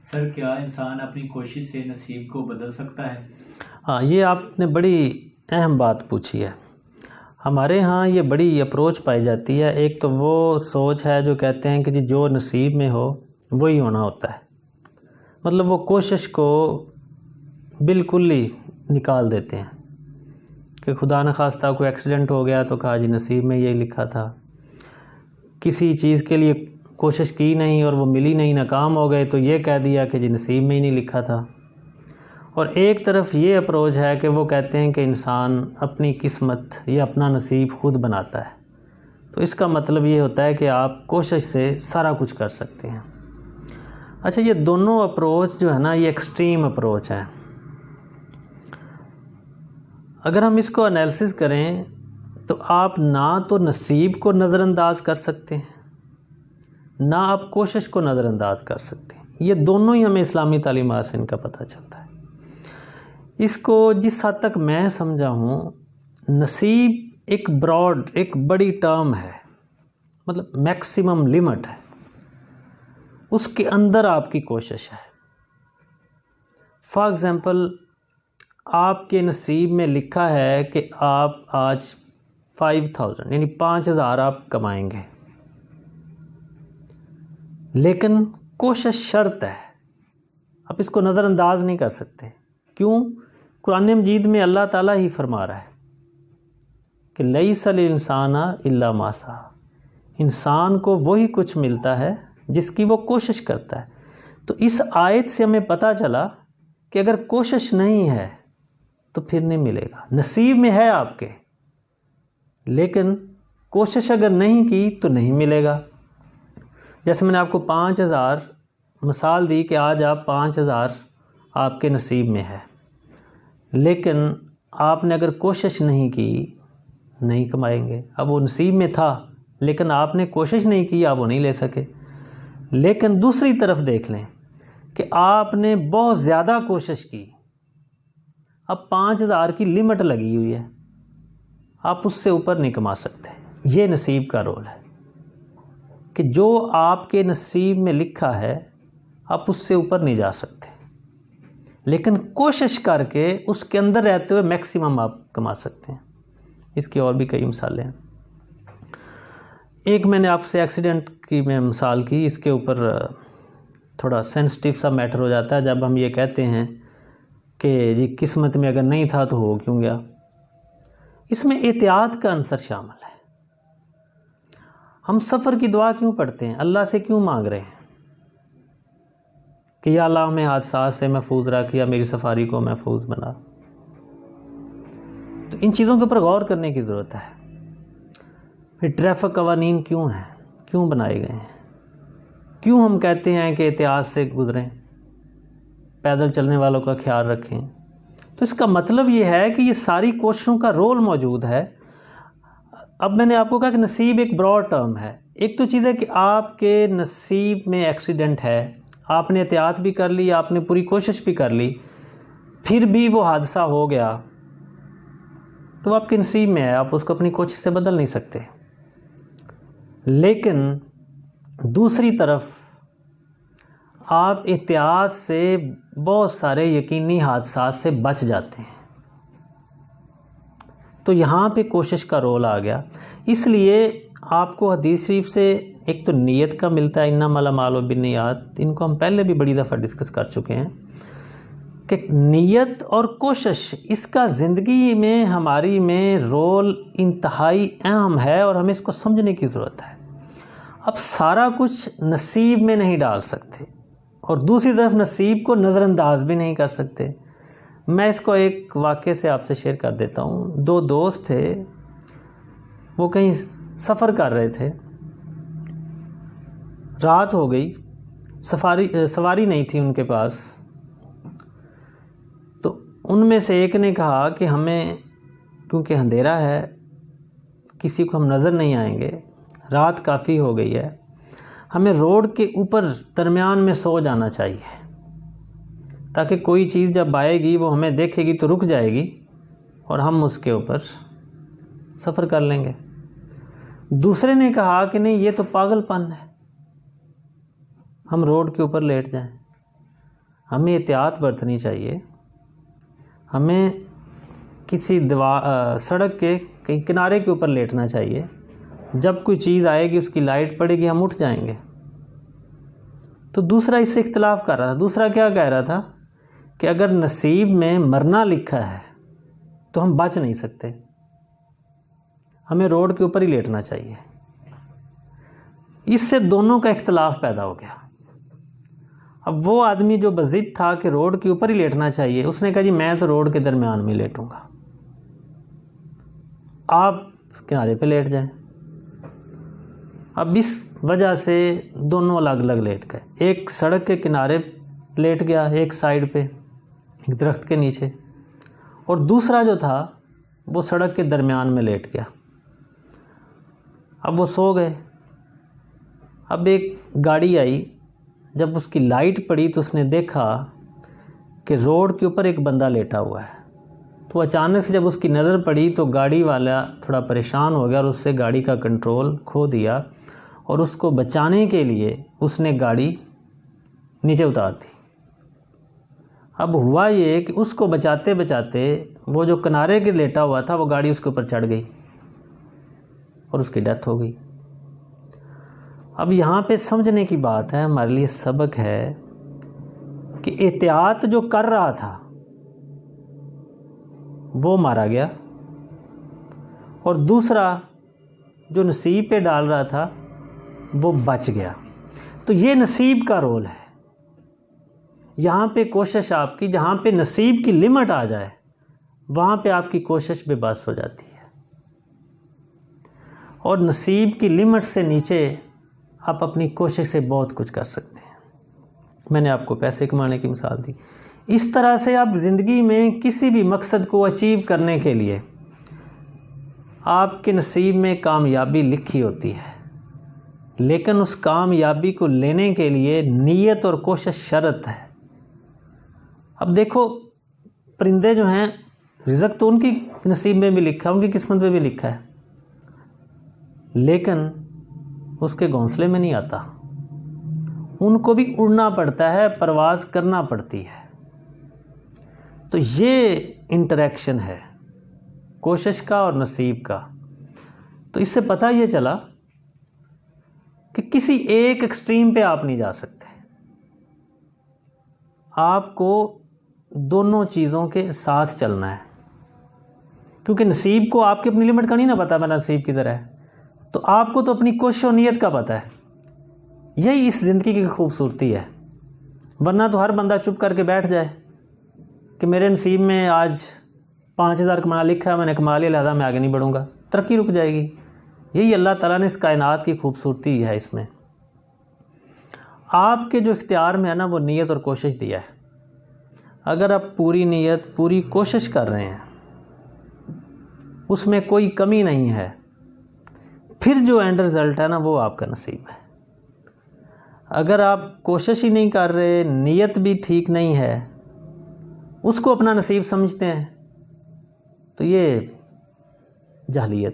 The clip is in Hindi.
सर, क्या इंसान अपनी कोशिश से नसीब को बदल सकता है? हाँ, ये आपने बड़ी अहम बात पूछी है। हमारे यहाँ ये बड़ी अप्रोच पाई जाती है। एक तो वो सोच है जो कहते हैं कि जी जो नसीब में हो वही होना होता है। मतलब वो कोशिश को बिल्कुल ही निकाल देते हैं कि खुदा न खास्ता कोई एक्सीडेंट हो गया तो कहा जी नसीब में यही लिखा था। किसी चीज़ के लिए कोशिश की नहीं और वो मिली नहीं, नाकाम हो गए तो ये कह दिया कि जी नसीब में ही नहीं लिखा था। और एक तरफ ये अप्रोच है कि वो कहते हैं कि इंसान अपनी किस्मत या अपना नसीब खुद बनाता है। तो इसका मतलब ये होता है कि आप कोशिश से सारा कुछ कर सकते हैं। अच्छा, ये दोनों अप्रोच जो है ना, ये एक्सट्रीम अप्रोच है। अगर हम इसको एनालिसिस करें तो आप ना तो नसीब को नज़रअंदाज कर सकते हैं, ना आप कोशिश को नज़रअंदाज कर सकते हैं। ये दोनों ही हमें इस्लामी तालीमात से इनका पता चलता है। इसको जिस हद तक मैं समझा हूँ, नसीब एक ब्रॉड, एक बड़ी टर्म है, मतलब मैक्सिमम लिमिट है, उसके अंदर आपकी कोशिश है। फॉर एग्ज़ाम्पल, आपके नसीब में लिखा है कि आप आज 5000 यानी 5000 आप कमाएंगे, लेकिन कोशिश शर्त है। आप इसको नज़रअंदाज नहीं कर सकते। क्यों? कुरान मजीद में अल्लाह ताला ही फरमा रहा है कि लैसल इंसाना इल्ला मा सा। इंसान को वही कुछ मिलता है जिसकी वो कोशिश करता है। तो इस आयत से हमें पता चला कि अगर कोशिश नहीं है तो फिर नहीं मिलेगा। नसीब में है आपके, लेकिन कोशिश अगर नहीं की तो नहीं मिलेगा। जैसे मैंने आपको 5000 मिसाल दी कि आज आप 5000 आपके नसीब में है, लेकिन आपने अगर कोशिश नहीं की, नहीं कमाएंगे। अब वो नसीब में था लेकिन आपने कोशिश नहीं की, आप वो नहीं ले सके। लेकिन दूसरी तरफ देख लें कि आपने बहुत ज़्यादा कोशिश की, अब 5000 की लिमिट लगी हुई है, आप उससे ऊपर नहीं कमा सकते। ये नसीब का रोल है कि जो आपके नसीब में लिखा है आप उससे ऊपर नहीं जा सकते, लेकिन कोशिश करके उसके अंदर रहते हुए मैक्सिमम आप कमा सकते हैं। इसकी और भी कई मिसालें हैं। एक मैंने आपसे एक्सीडेंट की मैं मिसाल की, इसके ऊपर थोड़ा सेंसिटिव सा मैटर हो जाता है जब हम ये कहते हैं कि जी किस्मत में अगर नहीं था तो हो क्यों गया। इसमें एहतियात का अंसर शामिल है। हम सफ़र की दुआ क्यों पढ़ते हैं? अल्लाह से क्यों मांग रहे हैं कि या अल्लाह हमें हादसा से महफूज रख, या मेरी सफारी को महफूज बना। तो इन चीज़ों के ऊपर गौर करने की ज़रूरत है। फिर ट्रैफिक कवानीन क्यों हैं, क्यों बनाए गए हैं? क्यों हम कहते हैं कि एहतियात से गुजरें, पैदल चलने वालों का ख्याल रखें? तो इसका मतलब ये है कि ये सारी कोशिशों का रोल मौजूद है। अब मैंने आपको कहा कि नसीब एक ब्रॉड टर्म है। एक तो चीज़ है कि आपके नसीब में एक्सीडेंट है, आपने एहतियात भी कर ली, आपने पूरी कोशिश भी कर ली, फिर भी वो हादसा हो गया, तो आपके नसीब में है, आप उसको अपनी कोशिश से बदल नहीं सकते। लेकिन दूसरी तरफ आप एहतियात से बहुत सारे यकीनी हादसात से बच जाते हैं। तो यहाँ पे कोशिश का रोल आ गया। इसलिए आपको हदीस शरीफ से एक तो नीयत का मिलता है, इन्नमल अमालु बिन्नियात। इनको हम पहले भी बड़ी दफ़ा डिस्कस कर चुके हैं कि नीयत और कोशिश, इसका ज़िंदगी में हमारी में रोल इंतहाई अहम है और हमें इसको समझने की ज़रूरत है। अब सारा कुछ नसीब में नहीं डाल सकते और दूसरी तरफ नसीब को नज़रअंदाज भी नहीं कर सकते। मैं इसको एक वाक़े से आपसे शेयर कर देता हूँ। दो दोस्त थे, वो कहीं सफ़र कर रहे थे, रात हो गई, सवारी नहीं थी उनके पास। तो उनमें से एक ने कहा कि हमें, क्योंकि अंधेरा है, किसी को हम नज़र नहीं आएंगे, रात काफ़ी हो गई है, हमें रोड के ऊपर दरमियान में सो जाना चाहिए, ताकि कोई चीज़ जब आएगी वो हमें देखेगी तो रुक जाएगी और हम उसके ऊपर सफ़र कर लेंगे। दूसरे ने कहा कि नहीं, ये तो पागलपन है, हम रोड के ऊपर लेट जाएं। हमें एहतियात बरतनी चाहिए। हमें किसी सड़क के कहीं किनारे के ऊपर लेटना चाहिए। जब कोई चीज़ आएगी, उसकी लाइट पड़ेगी, हम उठ जाएंगे। तो दूसरा इससे इख्तिलाफ कर रहा था। दूसरा क्या कह रहा था कि अगर नसीब में मरना लिखा है तो हम बच नहीं सकते, हमें रोड के ऊपर ही लेटना चाहिए। इससे दोनों का इख्तिलाफ पैदा हो गया। अब वो आदमी जो बज़िद था कि रोड के ऊपर ही लेटना चाहिए, उसने कहा जी मैं तो रोड के दरमियान में लेटूंगा, आप किनारे पे लेट जाएं। अब इस वजह से दोनों अलग अलग लेट गए। एक सड़क के किनारे लेट गया, एक साइड पे एक दरख्त के नीचे, और दूसरा जो था वो सड़क के दरमियान में लेट गया। अब वो सो गए। अब एक गाड़ी आई, जब उसकी लाइट पड़ी तो उसने देखा कि रोड के ऊपर एक बंदा लेटा हुआ है। तो अचानक से जब उसकी नज़र पड़ी तो गाड़ी वाला थोड़ा परेशान हो गया और उससे गाड़ी का कंट्रोल खो दिया, और उसको बचाने के लिए उसने गाड़ी नीचे उतार दी। अब हुआ ये कि उसको बचाते बचाते वो जो किनारे के लेटा हुआ था वो गाड़ी उसके ऊपर चढ़ गई और उसकी डेथ हो गई। अब यहाँ पे समझने की बात है, हमारे लिए सबक है कि एहतियात जो कर रहा था वो मारा गया, और दूसरा जो नसीब पे डाल रहा था वो बच गया। तो ये नसीब का रोल है। यहाँ पे कोशिश आपकी, जहाँ पे नसीब की लिमिट आ जाए वहाँ पे आपकी कोशिश बेबस हो जाती है, और नसीब की लिमिट से नीचे आप अपनी कोशिश से बहुत कुछ कर सकते हैं। मैंने आपको पैसे कमाने की मिसाल दी। इस तरह से आप ज़िंदगी में किसी भी मकसद को अचीव करने के लिए आपके नसीब में कामयाबी लिखी होती है, लेकिन उस कामयाबी को लेने के लिए नीयत और कोशिश शर्त है। अब देखो, परिंदे जो हैं, रिज़्क तो उनकी नसीब में भी लिखा है, उनकी किस्मत में भी लिखा है, लेकिन उसके घोंसले में नहीं आता। उनको भी उड़ना पड़ता है, परवाज़ करना पड़ती है। तो ये इंटरेक्शन है कोशिश का और नसीब का। तो इससे पता ये चला कि किसी एक एक्सट्रीम पे आप नहीं जा सकते, आपको दोनों चीज़ों के साथ चलना है। क्योंकि नसीब को आपकी अपनी लिमिट का नहीं ना पता, मेरा नसीब किधर है, तो आपको तो अपनी कोशिश और नीयत का पता है। यही इस ज़िंदगी की खूबसूरती है। वरना तो हर बंदा चुप करके बैठ जाए कि मेरे नसीब में आज 5000 कमाना लिखा है, मैंने कमा लिया, लिहाजा मैं आगे नहीं बढ़ूँगा, तरक्की रुक जाएगी। यही अल्लाह ताला ने इस कायनात की खूबसूरती है। इसमें आपके जो इख्तियार में है ना, वो नीयत और कोशिश दिया है। अगर आप पूरी नीयत पूरी कोशिश कर रहे हैं, उसमें कोई कमी नहीं है, फिर जो एंड रिज़ल्ट है ना, वो आपका नसीब है। अगर आप कोशिश ही नहीं कर रहे, नीयत भी ठीक नहीं है, उसको अपना नसीब समझते हैं, तो ये जाहिलियत